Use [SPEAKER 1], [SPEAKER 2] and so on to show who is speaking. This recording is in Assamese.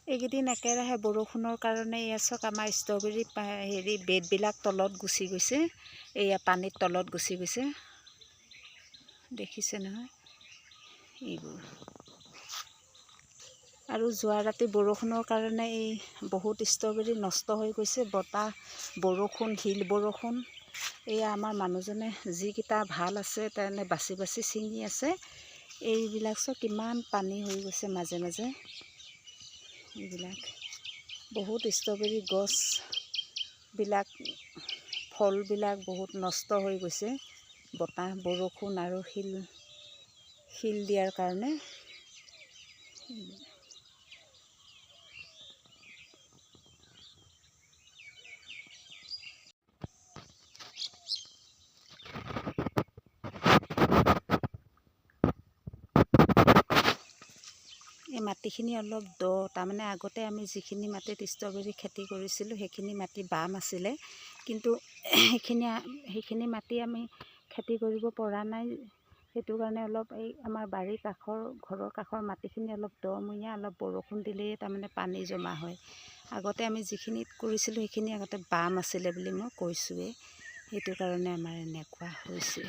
[SPEAKER 1] এইকেইদিন একেৰাহে বৰষুণৰ কাৰণে এয়া চাওক আমাৰ ষ্ট্ৰবেৰী বেডবিলাক তলত গুচি গৈছে। এয়া পানীত তলত গুচি গৈছে, দেখিছে নহয় এইবোৰ। আৰু যোৱা ৰাতি বৰষুণৰ কাৰণে এই বহুত ষ্ট্ৰবেৰী নষ্ট হৈ গৈছে। বতাহ, বৰষুণ, শিল বৰষুণ। এয়া আমাৰ মানুহজনে যিকেইটা ভাল আছে তেনে বাছি বাছি ছিঙি আছে। এইবিলাক চাওক কিমান পানী হৈ গৈছে মাজে মাজে। এইবিলাক বহুত ষ্ট্ৰবেৰী গছবিলাক, ফলবিলাক বহুত নষ্ট হৈ গৈছে বতাহ, বৰষুণ আৰু শিল দিয়াৰ কাৰণে। এই মাটিখিনি অলপ দ, তাৰমানে আগতে আমি যিখিনি মাটিত ষ্ট্ৰবেৰী খেতি কৰিছিলোঁ সেইখিনি মাটি বাম আছিলে, কিন্তু সেইখিনি মাটি আমি খেতি কৰিব পৰা নাই। সেইটো কাৰণে অলপ এই আমাৰ বাৰীৰ ঘৰৰ কাষৰ মাটিখিনি অলপ দমূৰীয়া, অলপ বৰষুণ দিলেই তাৰমানে পানী জমা হয়। আগতে আমি যিখিনিত কৰিছিলোঁ সেইখিনি আগতে বাম আছিলে বুলি মই কৈছোঁৱেই, সেইটো কাৰণে আমাৰ এনেকুৱা হৈছে।